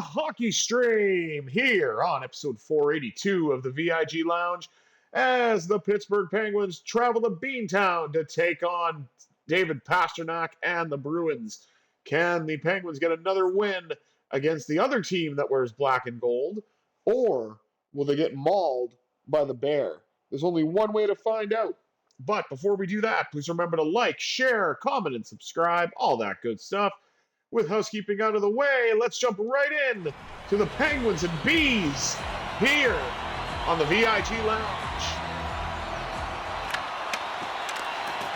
hockey stream here on episode 482 of the VIG Lounge as the Pittsburgh Penguins travel to Beantown to take on David Pastrnak and the Bruins. Can the Penguins get another win against the other team that wears black and gold, or will they get mauled by the Bear? There's only one way to find out. But before we do that, please remember to like, share, comment, and subscribe, all that good stuff. With housekeeping out of the way, let's jump right in to the Penguins and Bees here on the VIG Lounge.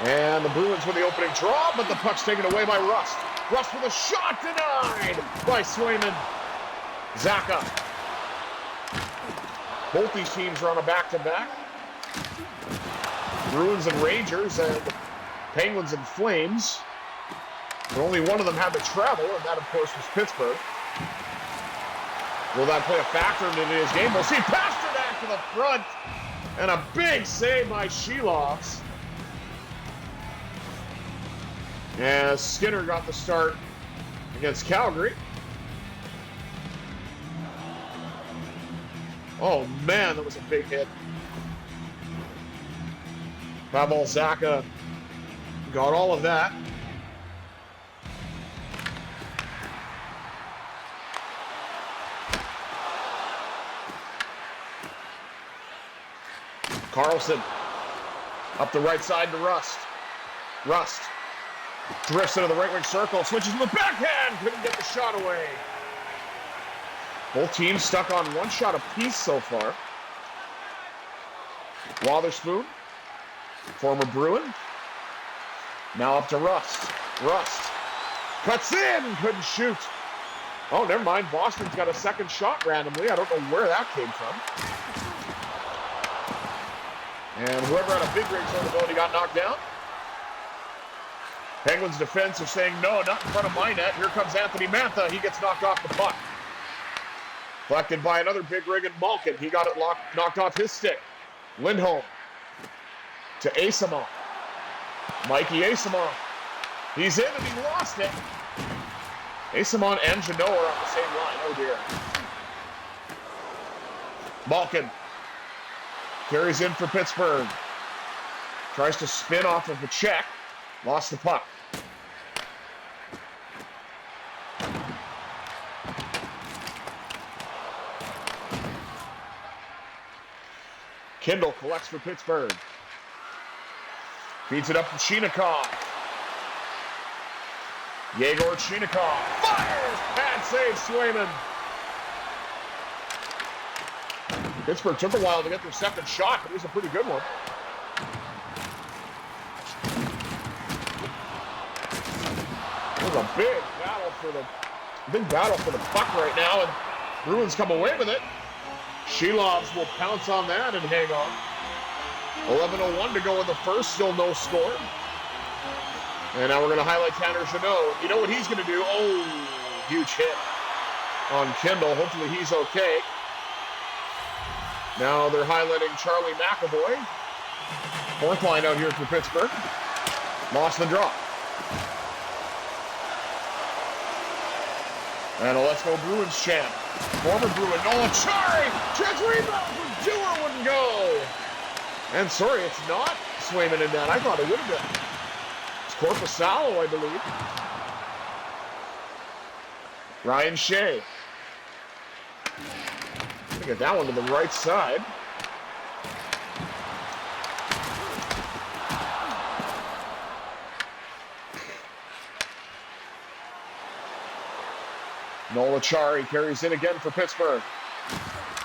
And the Bruins with the opening draw, but the puck's taken away by Rust. Rust with a shot denied by Swayman. Zacha. Both these teams are on a back-to-back. Bruins and Rangers and Penguins and Flames. But only one of them had to travel, and that, of course, was Pittsburgh. Will that play a factor in today's game? We'll see Pastrnak to the front, and a big save by Shelovs. As Skinner got the start against Calgary. Oh, man, that was a big hit. Pavel Zacha got all of that. Carlson up the right side to Rust. Rust drifts into the right wing circle, switches to the backhand, couldn't get the shot away. Both teams stuck on one shot apiece so far. Wotherspoon, former Bruin, now up to Rust. Rust cuts in, couldn't shoot. Oh, never mind, Boston's got a second shot randomly. I don't know where that came from. And whoever had a big rig on the boat, he got knocked down. Penguins defense are saying, no, not in front of my net. Here comes Anthony Mantha. He gets knocked off the puck. Collected by another big rig in Malkin. He got it knocked off his stick. Lindholm to Asimov. Mikey Asimov. He's in and he lost it. Asimov and Janot are on the same line. Oh, dear. Malkin carries in for Pittsburgh. Tries to spin off of the check. Lost the puck. Kindle collects for Pittsburgh. Feeds it up to Chinikov. Yegor Chinikov fires! Pad save, Swayman. Pittsburgh took a while to get their second shot, but it was a pretty good one. It was a big battle for the puck right now, and Bruins come away with it. Shelovs will pounce on that and hang on. 11:01 to go in the first, still no score. And now we're going to highlight Tanner Janot. You know what he's going to do? Oh, huge hit on Kindle. Hopefully he's okay. Now they're highlighting Charlie McAvoy. Fourth line out here for Pittsburgh. Lost the draw. And a Let's Go Bruins chant. Former Bruin Nolan Chari. Chance rebound for Dewar wouldn't go. And sorry, it's not Swayman in that. I thought it would have been. It's Korpisalo, I believe. Ryan Shea. Get that one to the right side. Nolan Chari carries in again for Pittsburgh.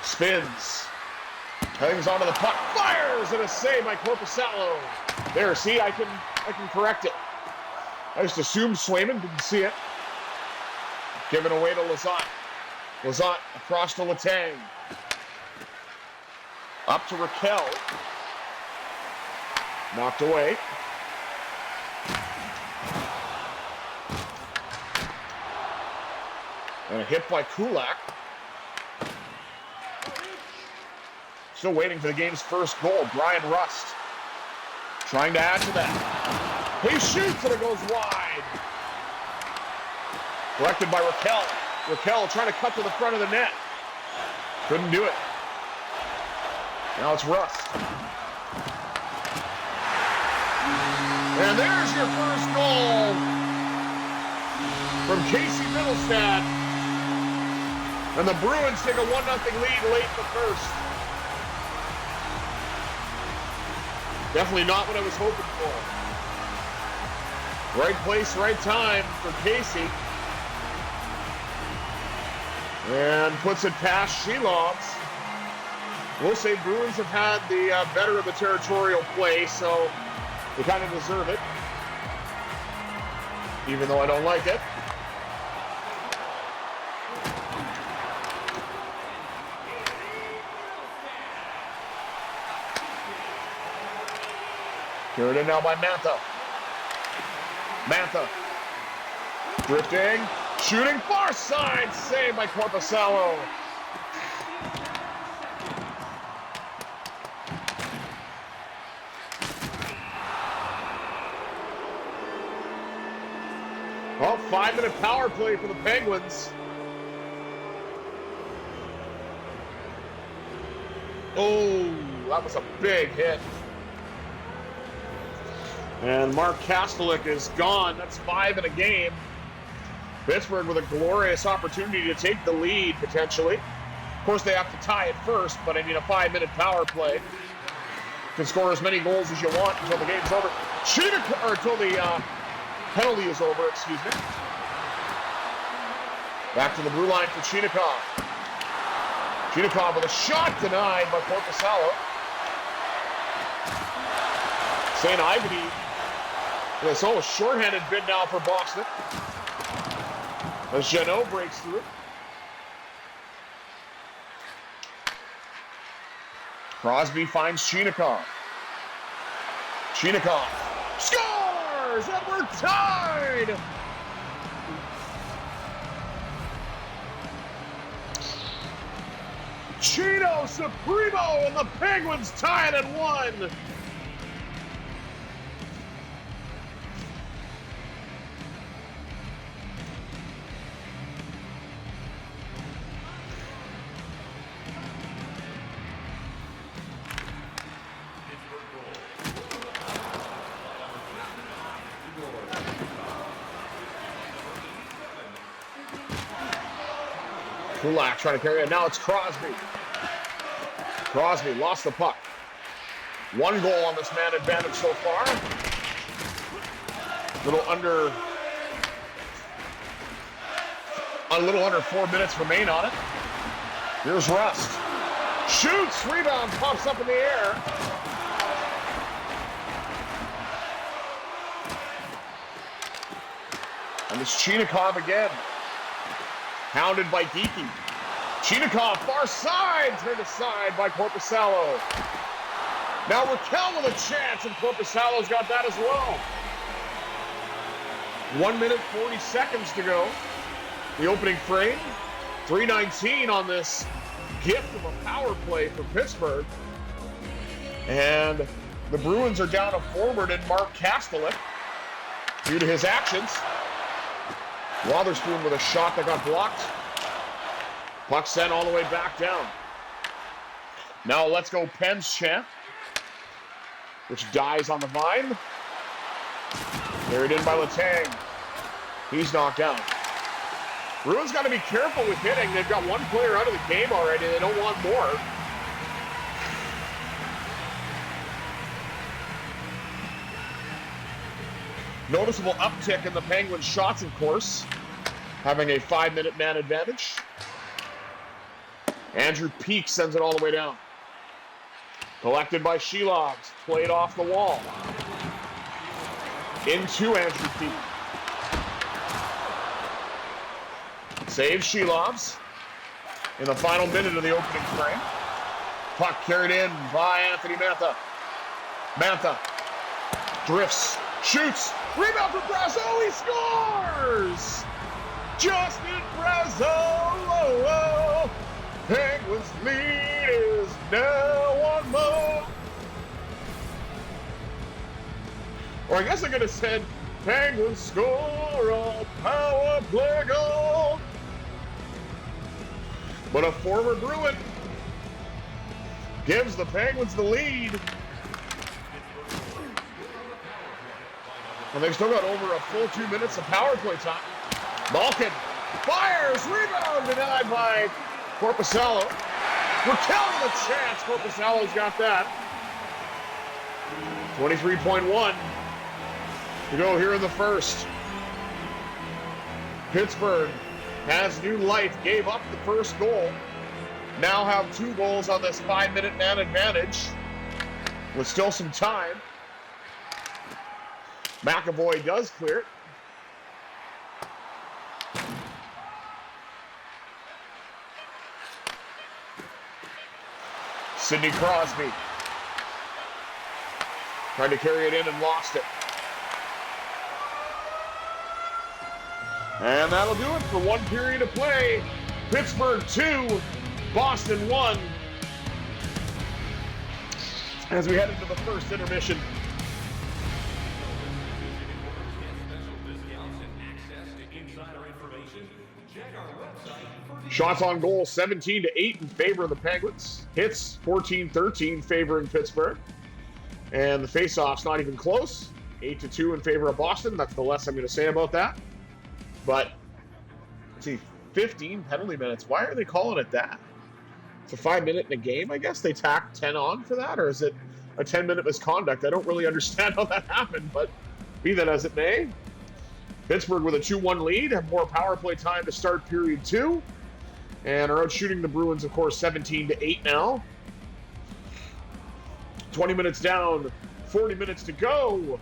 Spins. Hangs onto the puck. Fires! And a save by Korpisalo. There, see, I can correct it. I just assumed Swayman didn't see it. Given away to Lazat. Lazat across to Letang. Up to Raquel. Knocked away. And a hit by Kulak. Still waiting for the game's first goal. Brian Rust trying to add to that. He shoots and it goes wide. Corrected by Raquel. Raquel trying to cut to the front of the net. Couldn't do it. Now it's Rust. And there's your first goal from Casey Middlestad. And the Bruins take a 1-0 lead late in the first. Definitely not what I was hoping for. Right place, right time for Casey. And puts it past Shelovs. We'll say Bruins have had the better of the territorial play, so they kind of deserve it. Even though I don't like it. Carried in now by Mantha. Mantha. Drifting. Shooting far side. Saved by Korpisalo. Well, 5-minute power play for the Penguins. Oh, that was a big hit. And Mark Kastelic is gone. That's 5 in a game. Pittsburgh with a glorious opportunity to take the lead, potentially. Of course, they have to tie it first, but I mean, a 5-minute power play. You can score as many goals as you want until the game's over. Or until the penalty is over, excuse me. Back to the blue line for Chinakhov. Chinakhov with a shot denied by Korpisalo. St. Ivany. It's almost shorthanded bid now for Boston. As Jeannot breaks through. Crosby finds Chinakhov. Chinakhov scores! And we're tied! Chino Supremo and the Penguins tie it at 1. Kulak trying to carry it. Now it's Crosby. Crosby lost the puck. 1 goal on this man advantage so far. A little under 4 minutes remain on it. Here's Rust. Shoots, rebound, pops up in the air. And it's Chinakhov again. Hounded by Geeky. Chinakhov, far side, turned aside by Korpisalo. Now Raquel with a chance, and Korpisalo's got that as well. 1 minute, 40 seconds to go. The opening frame. 3:19 on this gift of a power play for Pittsburgh. And the Bruins are down a forward in Mark Kastelic due to his actions. Wotherspoon with a shot that got blocked. Puck sent all the way back down. Now let's go Penn's chant, which dies on the vine. Carried in by Letang. He's knocked out. Bruins got to be careful with hitting. They've got 1 player out of the game already. They don't want more. Noticeable uptick in the Penguins' shots, of course, having a 5-minute man advantage. Andrew Peak sends it all the way down. Collected by Shelovs, played off the wall. Into Andrew Peak. Saves Shelovs in the final minute of the opening frame. Puck carried in by Anthony Mantha. Mantha drifts, shoots, rebound for Brazeau, he scores! Justin Brazeau! Penguins lead is now 1 more. Or I guess I could have said, Penguins score a power play goal. but a former Bruin gives the Penguins the lead. And they've still got over a full 2 minutes of power play time. Malkin fires, rebound denied by Korpisalo. Raquel with a chance. Korpisalo's got that. 23.1 to go here in the first. Pittsburgh has new life, gave up the first goal. Now have 2 goals on this 5-minute man advantage with still some time. McAvoy does clear it. Sidney Crosby tried to carry it in and lost it. And that'll do it for 1 period of play. Pittsburgh 2, Boston 1. As we head into the first intermission. Shots on goal 17-8 in favor of the Penguins. Hits 14-13 favoring Pittsburgh. And the faceoff's not even close. 8-2 in favor of Boston. That's the less I'm going to say about that. But, let's see, 15 penalty minutes. Why are they calling it that? It's a 5-minute in a game, I guess. They tacked 10 on for that? Or is it a 10-minute misconduct? I don't really understand how that happened, but be that as it may. Pittsburgh with a 2-1 lead, have more power play time to start period 2. And are out shooting the Bruins, of course, 17-8 now. 20 minutes down, 40 minutes to go.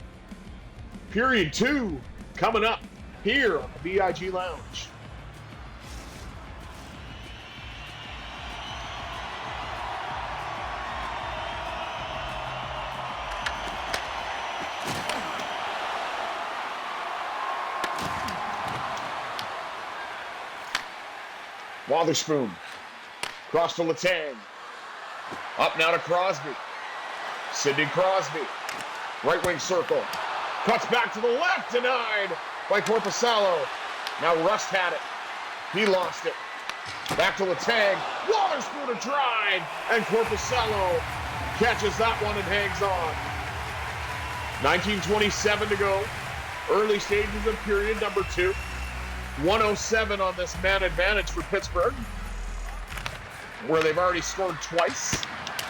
Period 2 coming up here on the VIG Lounge. Wotherspoon, cross to Letang, up now to Crosby, Sidney Crosby, right wing circle, cuts back to the left, denied by Korpisalo. Now Rust had it, he lost it, back to Letang, Wotherspoon a drive, and Korpisalo catches that one and hangs on. 19:27 to go, early stages of period number 2. 107 on this man advantage for Pittsburgh, where they've already scored twice.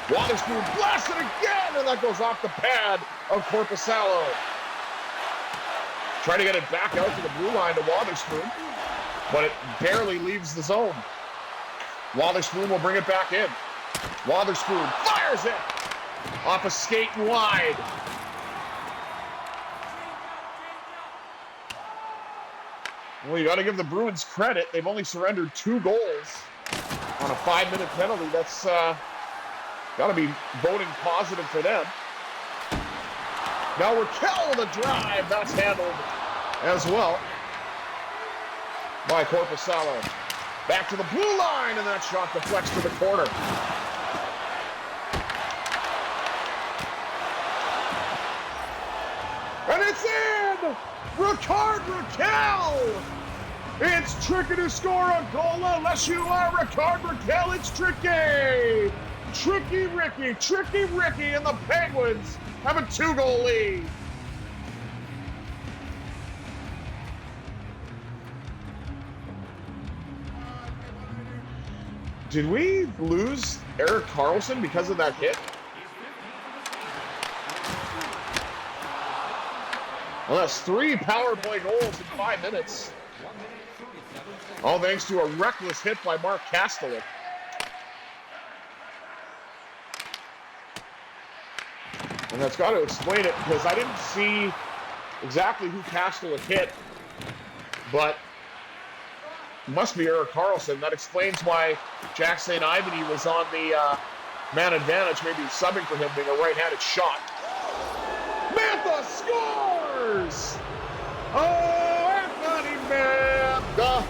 Wotherspoon blasts it again, and that goes off the pad of Korpisalo. Trying to get it back out to the blue line to Wotherspoon, but it barely leaves the zone. Wotherspoon will bring it back in. Wotherspoon fires it off a skate and wide. Well, you got to give the Bruins credit. They've only surrendered 2 goals on a 5-minute penalty. That's got to be voting positive for them. Now Raquel with a drive. That's handled as well by Korpisalo. Back to the blue line, and that shot deflects to the corner. And it's in! Raquel! It's tricky to score a goal unless you are Raquel. It's tricky! Tricky Ricky, and the Penguins have a 2-goal lead. Did we lose Erik Karlsson because of that hit? Well, that's 3 power play goals in 5 minutes. All thanks to a reckless hit by Mark Kastelic. And that's got to explain it, because I didn't see exactly who Kastelic hit, but it must be Erik Karlsson. That explains why Jack St. Ivany was on the man advantage, maybe subbing for him being a right-handed shot. Mantha scores! Oh, Anthony Mantha!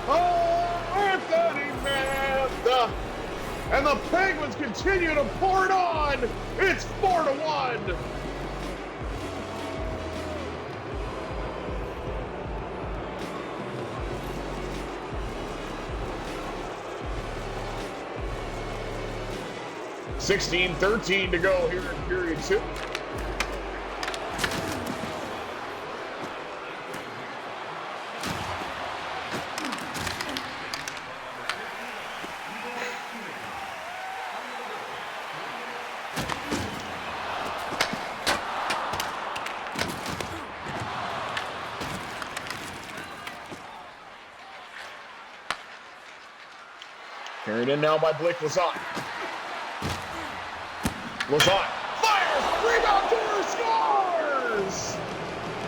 Oh, Anthony Mantha! And the Penguins continue to pour it on! It's 4-1! 16-13 to go here in period 2. Carried in now by Blake Lazat. Lazat fires, rebound, Dewar scores!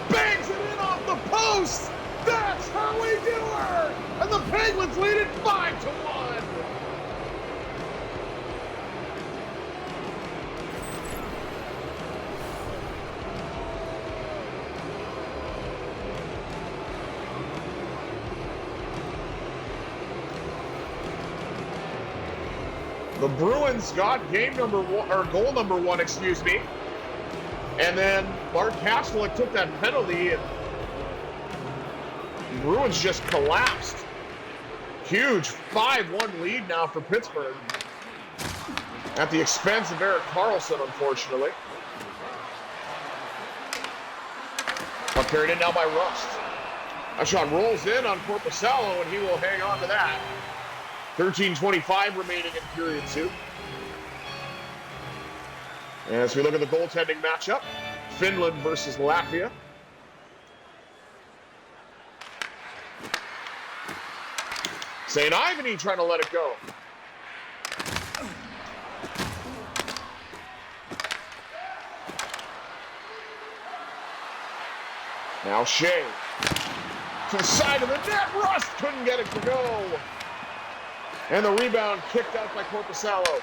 Bangs it in off the post! That's how we do it! And the Penguins lead it 5-1! The Bruins got goal number one, excuse me. And then Mark Kastelic took that penalty and the Bruins just collapsed. Huge 5-1 lead now for Pittsburgh. At the expense of Erik Karlsson, unfortunately. Puck carried in now by Rust. That shot rolls in on Korpisalo and he will hang on to that. 13:25 remaining in period 2. As we look at the goaltending matchup, Finland versus Latvia. St. Ivany trying to let it go. Now Shea. To the side of the net, Rust couldn't get it to go. And the rebound kicked out by Korpisalo.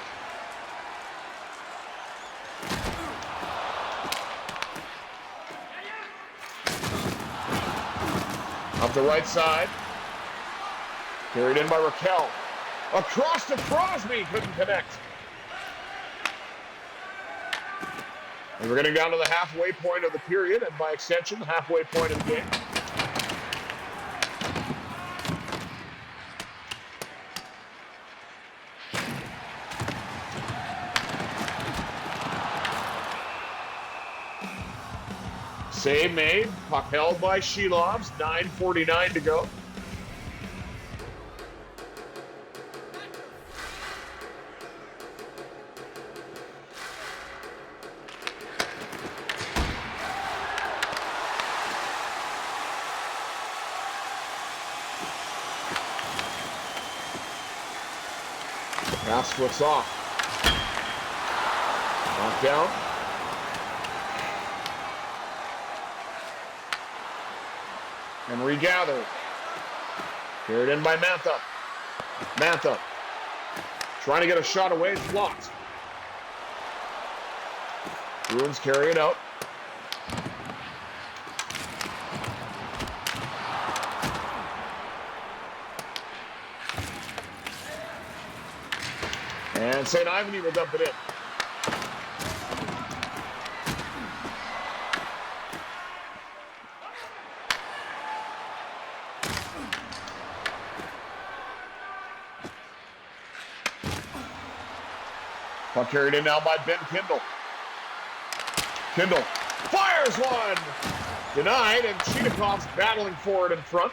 Up the right side. Carried in by Raquel. Across to Crosby, couldn't connect. And we're getting down to the halfway point of the period, and by extension, the halfway point of the game. Save made, puck held by Shelovs, 9:49 to go. Pass flips off. Knocked down. And regathered. Carried in by Mantha. Mantha. Trying to get a shot away. It's blocked. Bruins carry it out. And St. Ivany will dump it in. Puck carried in now by Ben Kindle. Kindle fires one! Denied, and Chinakov's battling for it in front.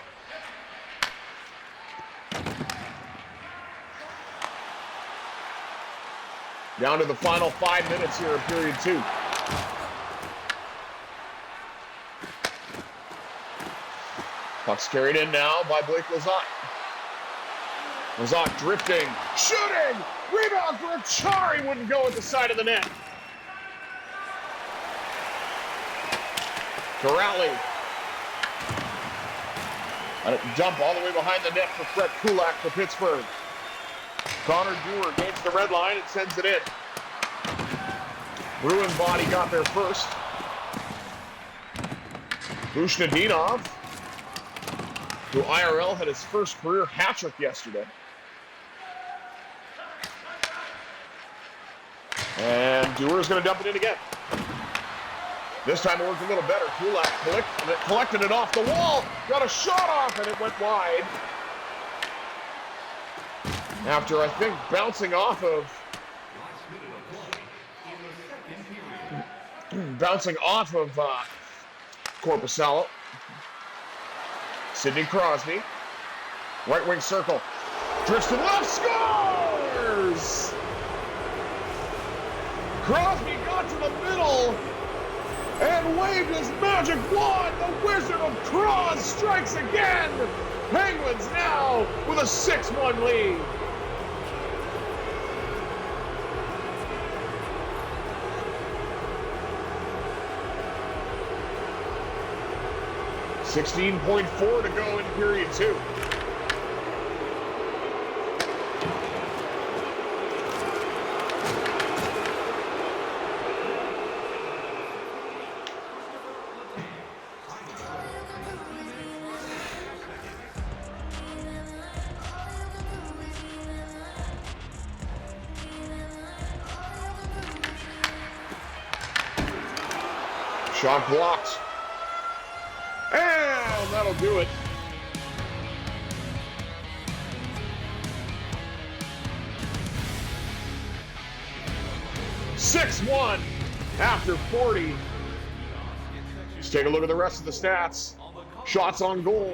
Down to the final 5 minutes here of period 2. Puck's carried in now by Blake Lazat. Lazat drifting, shooting! Rebound for Achari, wouldn't go at the side of the net. Corrali. Let it dump all the way behind the net for Fred Kulak for Pittsburgh. Connor Dewar gains the red line and sends it in. Bruin body got there first. Bushnadinov, who IRL had his first career hat trick yesterday. And Dewar's going to dump it in again. This time it worked a little better. Kulak collected it off the wall, got a shot off, and it went wide. After, I think, bouncing off of Bouncing off of Korpisalo. Sidney Crosby. Right wing circle. Drifts to the left. Scores! Crosby got to the middle and waved his magic wand. The Wizard of Cross strikes again. Penguins now with a 6-1 lead. .4 to go in period 2. Shot blocked. And that'll do it. .6-1 after 40. Let's take a look at the rest of the stats. Shots on goal.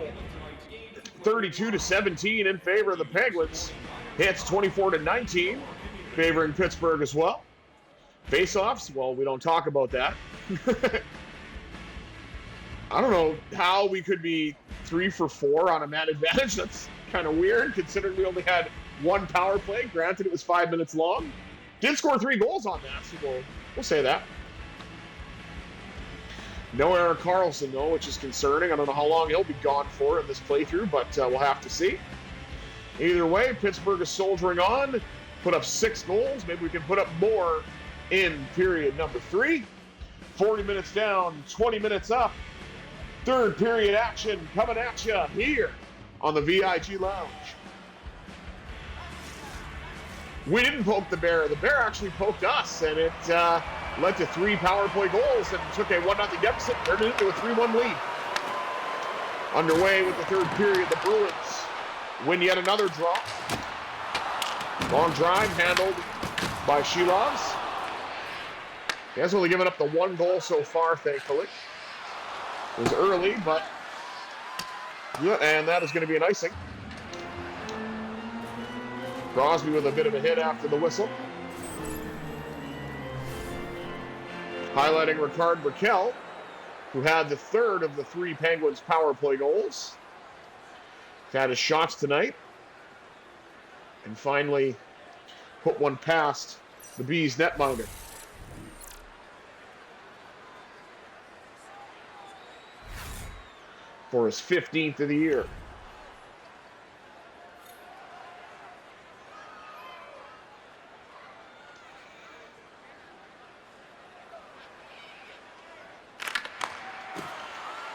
32-17 in favor of the Penguins. Hits 24-19, favoring Pittsburgh as well. Face-offs, well, we don't talk about that. I don't know how we could be 3 for 4 on a man advantage. That's kind of weird, considering we only had one power play. Granted, it was 5 minutes long. Did score 3 goals on that, so we'll say that. No Erik Karlsson, though, which is concerning. I don't know how long he'll be gone for in this playthrough, but we'll have to see. Either way, Pittsburgh is soldiering on. Put up 6 goals. Maybe we can put up more in period number 3. 40 minutes down, 20 minutes up. Third period action coming at you here on the VIG Lounge. We didn't poke the bear. The bear actually poked us, and it led to 3 power play goals and took a 1-0 deficit, turned it into a 3-1 lead. Underway with the third period, the Bruins win yet another draw. Long drive handled by Shilovs. He has only given up the 1 goal so far, thankfully. It was early, but yeah, and that is going to be an icing. Crosby with a bit of a hit after the whistle. Highlighting Ricard Raquel, who had the third of the 3 Penguins power play goals. He's had his shots tonight. And finally put one past the Bees netminder. For his 15th of the year.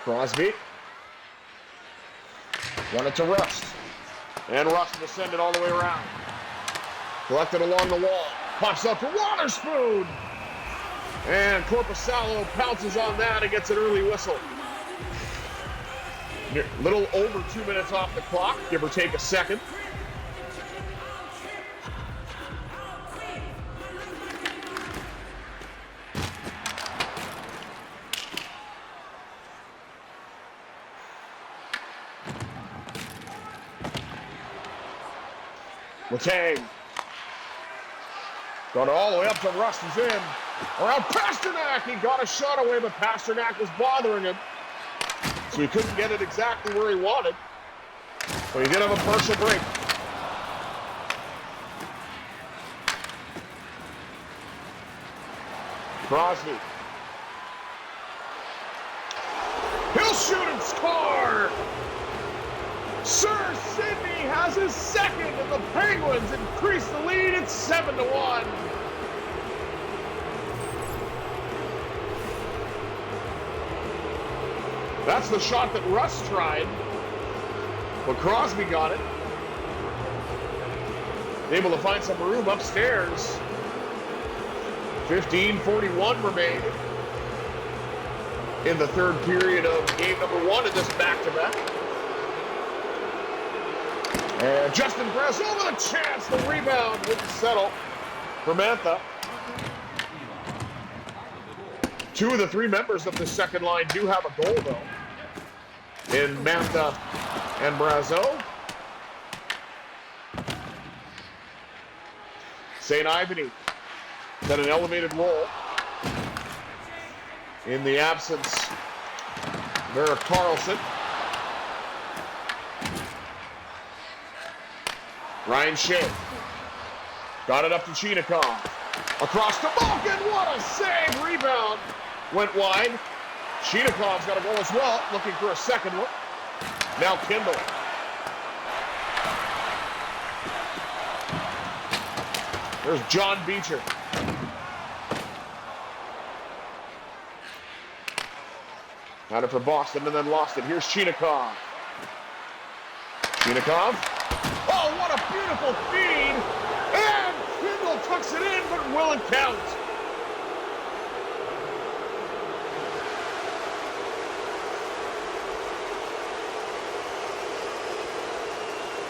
Crosby. Won it to Rust. And Rust will send it all the way around. Collected along the wall. Pops up for Waterspoon. And Korpisalo pounces on that and gets an early whistle. A little over 2 minutes off the clock, give or take a second. Letang. Got it all the way up to Rust. He's in. Around Pasternak. He got a shot away, but Pasternak was bothering him. So he couldn't get it exactly where he wanted. But he did have a partial break. Crosby. He'll shoot and score! Sir Sidney has his second, and the Penguins increase the lead at 7-1. That's the shot that Russ tried, but Crosby got it. Able to find some room upstairs. 15:41 remain in the third period of game number 1 in this back-to-back. And Justin Press over the chance. The rebound wouldn't settle for Mantha. 2 of the 3 members of the second line do have a goal, though, in Mantha and Brazeau. St. Ivany got an elevated role in the absence of Eric Carlson. Ryan Shea got it up to Chinikov. Across to Malkin, what a save! Rebound went wide. Chinikov's got a goal as well, looking for a second one. Now Kindle. There's John Beecher. Had it for Boston and then lost it. Here's Chinikov. Chinikov. Oh, what a beautiful feed! And Kindle tucks it in, but will it count?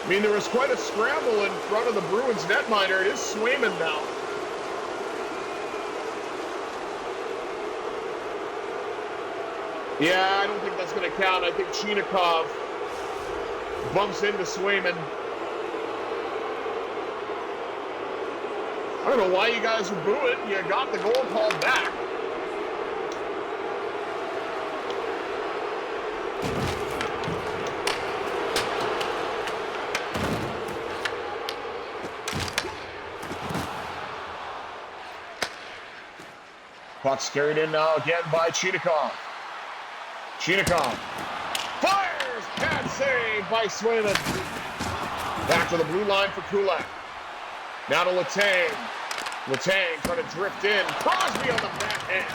I mean, there was quite a scramble in front of the Bruins netminder. It is Swayman now. Yeah, I don't think that's going to count. I think Chinikov bumps into Swayman. I don't know why you guys are booing. You got the goal called back. Puck's carried in now again by Chinikov. Chinikov fires! Bad save by Swayman. Back to the blue line for Kulak. Now to Letang. Letang trying to drift in. Crosby on the backhand.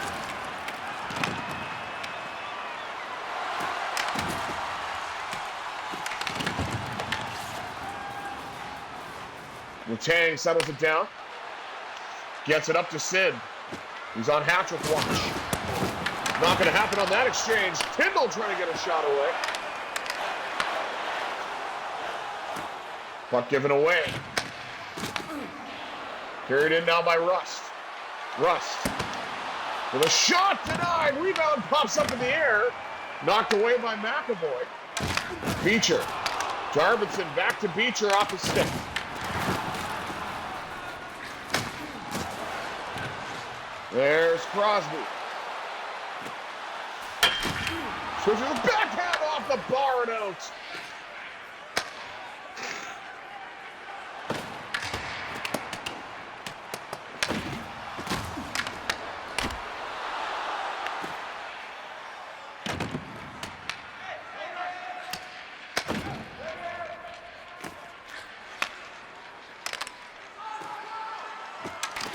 Letang settles it down. Gets it up to Sid. He's on hat-trick watch. Not going to happen on that exchange. Tyndall trying to get a shot away. Puck given away. Carried in now by Rust. Rust with a shot denied. Rebound pops up in the air. Knocked away by McAvoy. Beecher. Darvinson back to Beecher off his stick. There's Crosby. Switches the backhand off the bar and out.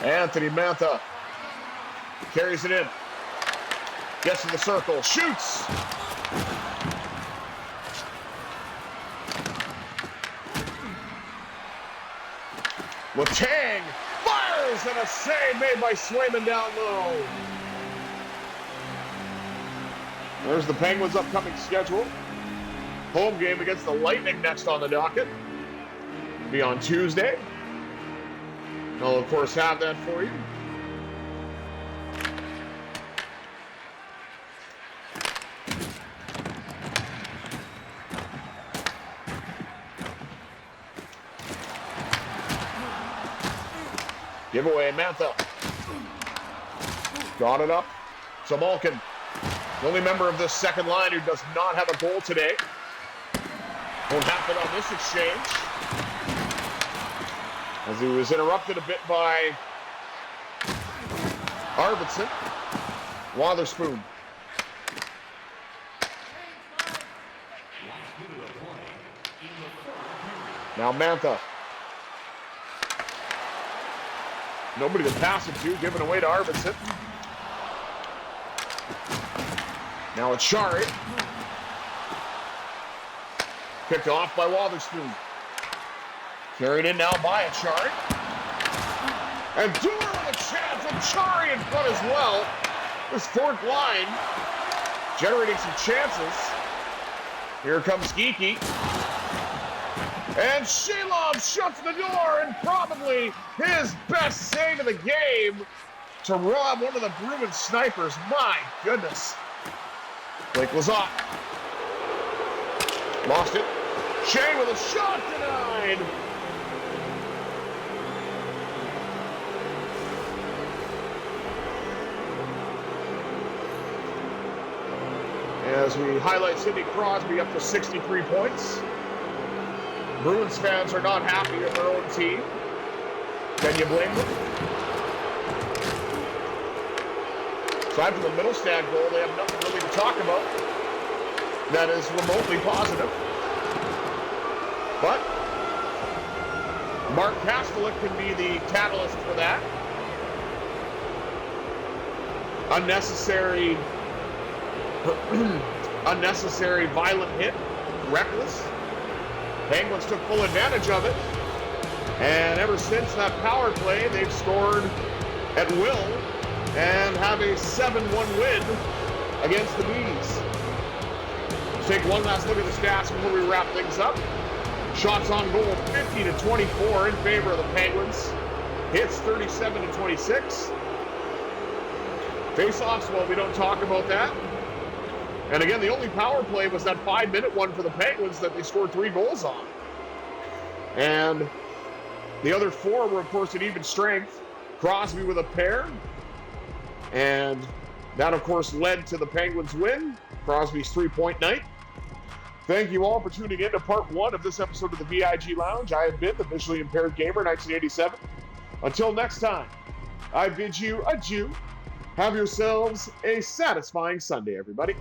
Anthony Mantha carries it in. Gets to the circle. Shoots! Letang fires and a save made by Swayman down low. There's the Penguins' upcoming schedule. Home game against the Lightning next on the docket. Be on Tuesday. I'll, of course, have that for you. Giveaway, Mantha. Got it up to Malkin. The only member of this second line who does not have a goal today. Won't happen on this exchange, as he was interrupted a bit by Arvidsson. Wotherspoon. Now Mantha. Nobody to pass it to, given away to Arvidsson. Now it's Shari. Picked off by Wotherspoon. Carried in now by Achari. And Dewar with a chance, and Achari in front as well. This fourth line generating some chances. Here comes Geeky. And Shalom shuts the door, and probably his best save of the game to rob one of the Bruins snipers. My goodness. Blake Lizotte. Lost it. Shea with a shot denied. As we highlight Sidney Crosby up to 63 points. Bruins fans are not happy with their own team. Can you blame them? Aside from the Middlestad goal, they have nothing really to talk about that is remotely positive. But Mark Kastelic can be the catalyst for that. Unnecessary violent hit, reckless. Penguins took full advantage of it. And ever since that power play, they've scored at will and have a 7-1 win against the Bees. Let's take one last look at the stats before we wrap things up. Shots on goal 50-24 in favor of the Penguins. Hits 37-26. Face-offs, well, we don't talk about that. And again, the only power play was that 5-minute one for the Penguins that they scored 3 goals on. And the other 4 were, of course, at even strength. Crosby with a pair. And that, of course, led to the Penguins' win. Crosby's 3-point night. Thank you all for tuning in to part 1 of this episode of the VIG Lounge. I have been the Visually Impaired Gamer 1987. Until next time, I bid you adieu. Have yourselves a satisfying Sunday, everybody.